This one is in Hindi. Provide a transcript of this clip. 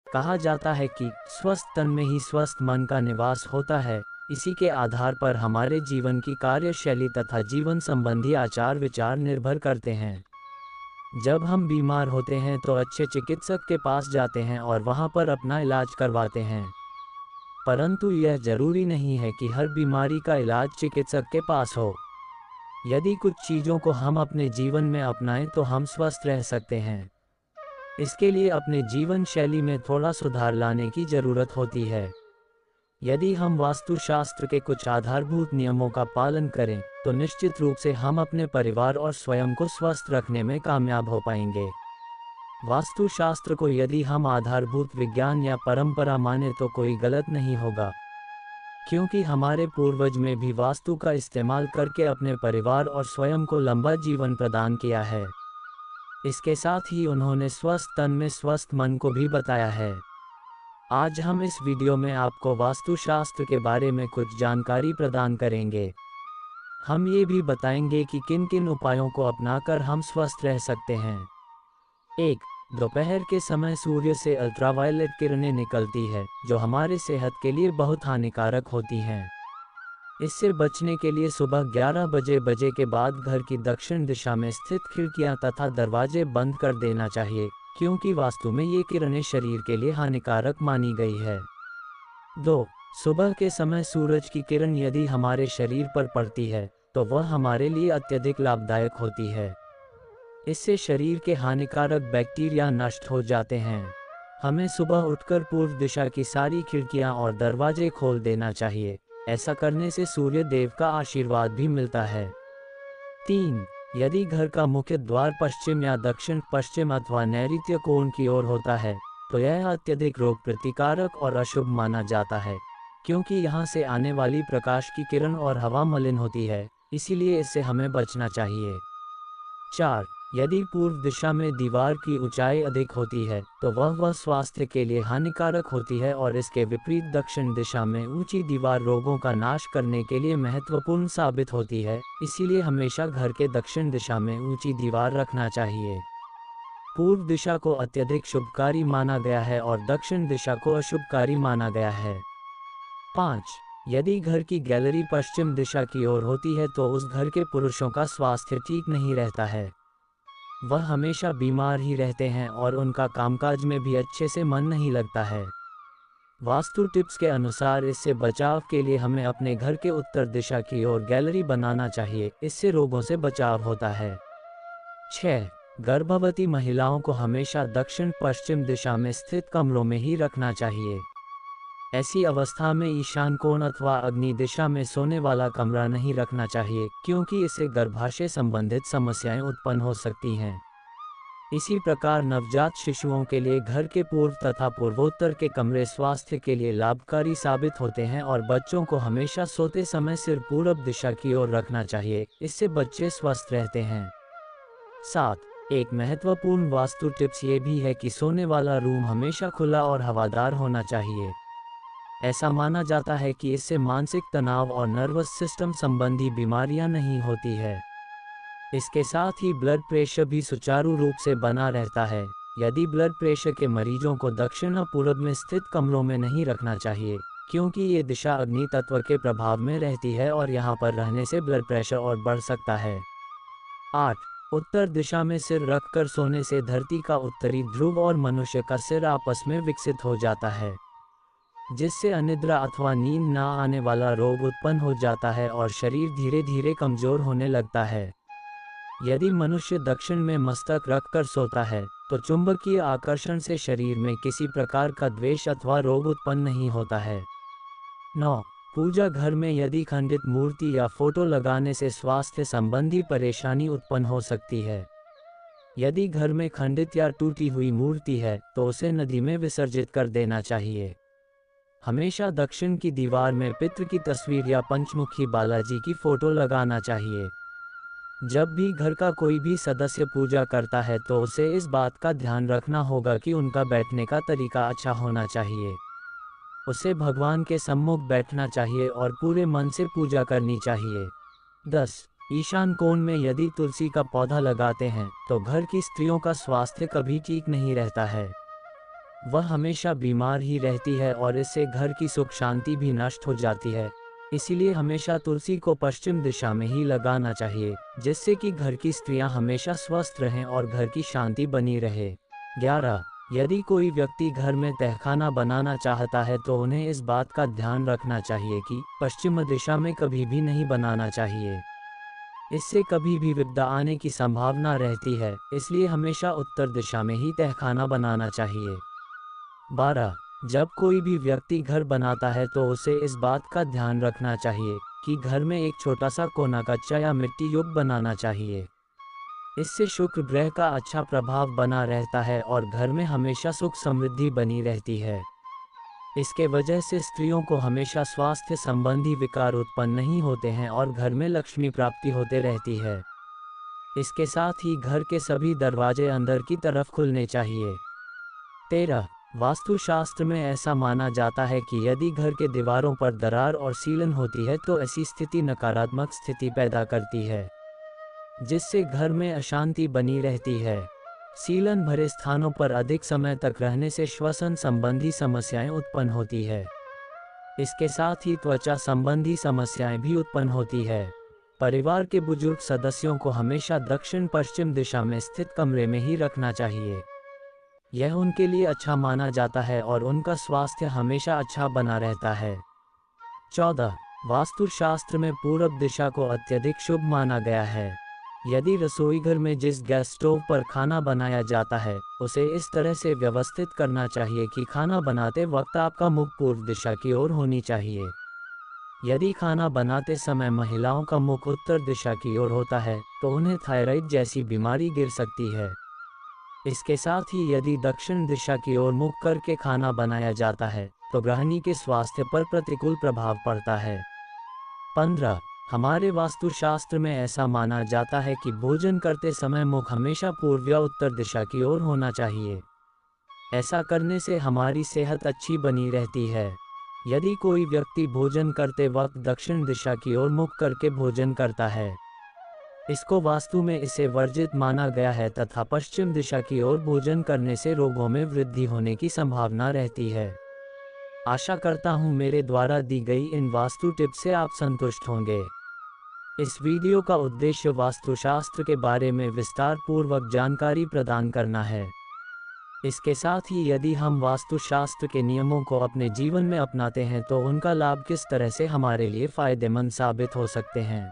कहा जाता है कि स्वस्थ तन में ही स्वस्थ मन का निवास होता है। इसी के आधार पर हमारे जीवन की कार्यशैली तथा जीवन संबंधी आचार विचार निर्भर करते हैं। जब हम बीमार होते हैं तो अच्छे चिकित्सक के पास जाते हैं और वहां पर अपना इलाज करवाते हैं। परंतु यह जरूरी नहीं है कि हर बीमारी का इलाज चिकित्सक के पास हो। यदि कुछ चीज़ों को हम अपने जीवन में अपनाएं तो हम स्वस्थ रह सकते हैं। इसके लिए अपने जीवन शैली में थोड़ा सुधार लाने की ज़रूरत होती है। यदि हम वास्तुशास्त्र के कुछ आधारभूत नियमों का पालन करें तो निश्चित रूप से हम अपने परिवार और स्वयं को स्वस्थ रखने में कामयाब हो पाएंगे। वास्तुशास्त्र को यदि हम आधारभूत विज्ञान या परंपरा माने तो कोई गलत नहीं होगा, क्योंकि हमारे पूर्वज में भी वास्तु का इस्तेमाल करके अपने परिवार और स्वयं को लंबा जीवन प्रदान किया है। इसके साथ ही उन्होंने स्वस्थ तन में स्वस्थ मन को भी बताया है। आज हम इस वीडियो में आपको वास्तुशास्त्र के बारे में कुछ जानकारी प्रदान करेंगे। हम ये भी बताएंगे कि किन किन उपायों को अपनाकर हम स्वस्थ रह सकते हैं। 1. दोपहर के समय सूर्य से अल्ट्रावायलेट किरणें निकलती है जो हमारे सेहत के लिए बहुत हानिकारक होती हैं। इससे बचने के लिए सुबह 11 बजे के बाद घर की दक्षिण दिशा में स्थित खिड़कियां तथा दरवाजे बंद कर देना चाहिए, क्योंकि वास्तु में ये किरणें शरीर के लिए हानिकारक मानी गई है। 2. सुबह के समय सूरज की किरण यदि हमारे शरीर पर पड़ती है तो वह हमारे लिए अत्यधिक लाभदायक होती है। इससे शरीर के हानिकारक बैक्टीरिया नष्ट हो जाते हैं। हमें सुबह उठकर पूर्व दिशा की सारी खिड़कियां और दरवाजे खोल देना चाहिए। ऐसा करने से सूर्य देव का आशीर्वाद भी मिलता है। 3. यदि घर का मुख्य द्वार पश्चिम या दक्षिण पश्चिम अथवा नैऋत्य कोण की ओर होता है तो यह अत्यधिक रोग प्रतिकारक और अशुभ माना जाता है, क्योंकि यहाँ से आने वाली प्रकाश की किरण और हवा मलिन होती है, इसीलिए इससे हमें बचना चाहिए। 4. यदि पूर्व दिशा में दीवार की ऊंचाई अधिक होती है तो वह स्वास्थ्य के लिए हानिकारक होती है और इसके विपरीत दक्षिण दिशा में ऊंची दीवार रोगों का नाश करने के लिए महत्वपूर्ण साबित होती है, इसीलिए हमेशा घर के दक्षिण दिशा में ऊंची दीवार रखना चाहिए। पूर्व दिशा को अत्यधिक शुभकारी माना गया है और दक्षिण दिशा को अशुभकारी माना गया है। 5. यदि घर की गैलरी पश्चिम दिशा की ओर होती है तो उस घर के पुरुषों का स्वास्थ्य ठीक नहीं रहता है। वह हमेशा बीमार ही रहते हैं और उनका कामकाज में भी अच्छे से मन नहीं लगता है। वास्तु टिप्स के अनुसार इससे बचाव के लिए हमें अपने घर के उत्तर दिशा की ओर गैलरी बनाना चाहिए, इससे रोगों से बचाव होता है। 6. गर्भवती महिलाओं को हमेशा दक्षिण पश्चिम दिशा में स्थित कमरों में ही रखना चाहिए। ऐसी अवस्था में ईशान कोण अथवा अग्नि दिशा में सोने वाला कमरा नहीं रखना चाहिए, क्योंकि इससे गर्भाशय संबंधित समस्याएं उत्पन्न हो सकती हैं। इसी प्रकार नवजात शिशुओं के लिए घर के पूर्व तथा पूर्वोत्तर के कमरे स्वास्थ्य के लिए लाभकारी साबित होते हैं और बच्चों को हमेशा सोते समय सिर पूरब दिशा की ओर रखना चाहिए, इससे बच्चे स्वस्थ रहते हैं। 7. एक महत्वपूर्ण वास्तु टिप्स ये भी है कि सोने वाला रूम हमेशा खुला और हवादार होना चाहिए। ऐसा माना जाता है कि इससे मानसिक तनाव और नर्वस सिस्टम संबंधी बीमारियां नहीं होती है। इसके साथ ही ब्लड प्रेशर भी सुचारू रूप से बना रहता है। यदि ब्लड प्रेशर के मरीजों को दक्षिण और पूर्व में स्थित कमरों में नहीं रखना चाहिए, क्योंकि ये दिशा अग्नि तत्व के प्रभाव में रहती है और यहाँ पर रहने से ब्लड प्रेशर और बढ़ सकता है। 8. उत्तर दिशा में सिर रखकर सोने से धरती का उत्तरी ध्रुव और मनुष्य का सिर आपस में विकसित हो जाता है, जिससे अनिद्रा अथवा नींद ना आने वाला रोग उत्पन्न हो जाता है और शरीर धीरे धीरे कमजोर होने लगता है। यदि मनुष्य दक्षिण में मस्तक रखकर सोता है तो चुंबकीय आकर्षण से शरीर में किसी प्रकार का द्वेष अथवा रोग उत्पन्न नहीं होता है। 9. पूजा घर में यदि खंडित मूर्ति या फोटो लगाने से स्वास्थ्य संबंधी परेशानी उत्पन्न हो सकती है। यदि घर में खंडित या टूटी हुई मूर्ति है तो उसे नदी में विसर्जित कर देना चाहिए। हमेशा दक्षिण की दीवार में पितृ की तस्वीर या पंचमुखी बालाजी की फोटो लगाना चाहिए। जब भी घर का कोई भी सदस्य पूजा करता है तो उसे इस बात का ध्यान रखना होगा कि उनका बैठने का तरीका अच्छा होना चाहिए। उसे भगवान के सम्मुख बैठना चाहिए और पूरे मन से पूजा करनी चाहिए। 10. ईशान कोण में यदि तुलसी का पौधा लगाते हैं तो घर की स्त्रियों का स्वास्थ्य कभी ठीक नहीं रहता है। वह हमेशा बीमार ही रहती है और इससे घर की सुख शांति भी नष्ट हो जाती है। इसीलिए हमेशा तुलसी को पश्चिम दिशा में ही लगाना चाहिए, जिससे कि घर की स्त्रियां हमेशा स्वस्थ रहें और घर की शांति बनी रहे। 11. यदि कोई व्यक्ति घर में तहखाना बनाना चाहता है तो उन्हें इस बात का ध्यान रखना चाहिए कि पश्चिम दिशा में कभी भी नहीं बनाना चाहिए। इससे कभी भी विपदा आने की संभावना रहती है, इसलिए हमेशा उत्तर दिशा में ही तहखाना बनाना चाहिए। 12. जब कोई भी व्यक्ति घर बनाता है तो उसे इस बात का ध्यान रखना चाहिए कि घर में एक छोटा सा कोना कच्चा या मिट्टी युक्त बनाना चाहिए। इससे शुक्र ग्रह का अच्छा प्रभाव बना रहता है और घर में हमेशा सुख समृद्धि बनी रहती है। इसके वजह से स्त्रियों को हमेशा स्वास्थ्य संबंधी विकार उत्पन्न नहीं होते हैं और घर में लक्ष्मी प्राप्ति होते रहती है। इसके साथ ही घर के सभी दरवाजे अंदर की तरफ खुलने चाहिए। 13. वास्तुशास्त्र में ऐसा माना जाता है कि यदि घर के दीवारों पर दरार और सीलन होती है तो ऐसी स्थिति नकारात्मक स्थिति पैदा करती है, जिससे घर में अशांति बनी रहती है। सीलन भरे स्थानों पर अधिक समय तक रहने से श्वसन संबंधी समस्याएं उत्पन्न होती है। इसके साथ ही त्वचा संबंधी समस्याएं भी उत्पन्न होती है। परिवार के बुजुर्ग सदस्यों को हमेशा दक्षिण पश्चिम दिशा में स्थित कमरे में ही रखना चाहिए। यह उनके लिए अच्छा माना जाता है और उनका स्वास्थ्य हमेशा अच्छा बना रहता है। 14. वास्तुशास्त्र में पूरब दिशा को अत्यधिक शुभ माना गया है। यदि रसोईघर में जिस गैस स्टोव पर खाना बनाया जाता है उसे इस तरह से व्यवस्थित करना चाहिए कि खाना बनाते वक्त आपका मुख पूर्व दिशा की ओर होनी चाहिए। यदि खाना बनाते समय महिलाओं का मुख उत्तर दिशा की ओर होता है तो उन्हें थायराइड जैसी बीमारी गिर सकती है। इसके साथ ही यदि दक्षिण दिशा की ओर मुख करके खाना बनाया जाता है तो गृहिणी के स्वास्थ्य पर प्रतिकूल प्रभाव पड़ता है। 15. हमारे वास्तुशास्त्र में ऐसा माना जाता है कि भोजन करते समय मुख हमेशा पूर्व या उत्तर दिशा की ओर होना चाहिए। ऐसा करने से हमारी सेहत अच्छी बनी रहती है। यदि कोई व्यक्ति भोजन करते वक्त दक्षिण दिशा की ओर मुख करके भोजन करता है, इसको वास्तु में इसे वर्जित माना गया है तथा पश्चिम दिशा की ओर भोजन करने से रोगों में वृद्धि होने की संभावना रहती है। आशा करता हूँ मेरे द्वारा दी गई इन वास्तु टिप्स से आप संतुष्ट होंगे। इस वीडियो का उद्देश्य वास्तुशास्त्र के बारे में विस्तार पूर्वक जानकारी प्रदान करना है। इसके साथ ही यदि हम वास्तुशास्त्र के नियमों को अपने जीवन में अपनाते हैं तो उनका लाभ किस तरह से हमारे लिए फायदेमंद साबित हो सकते हैं।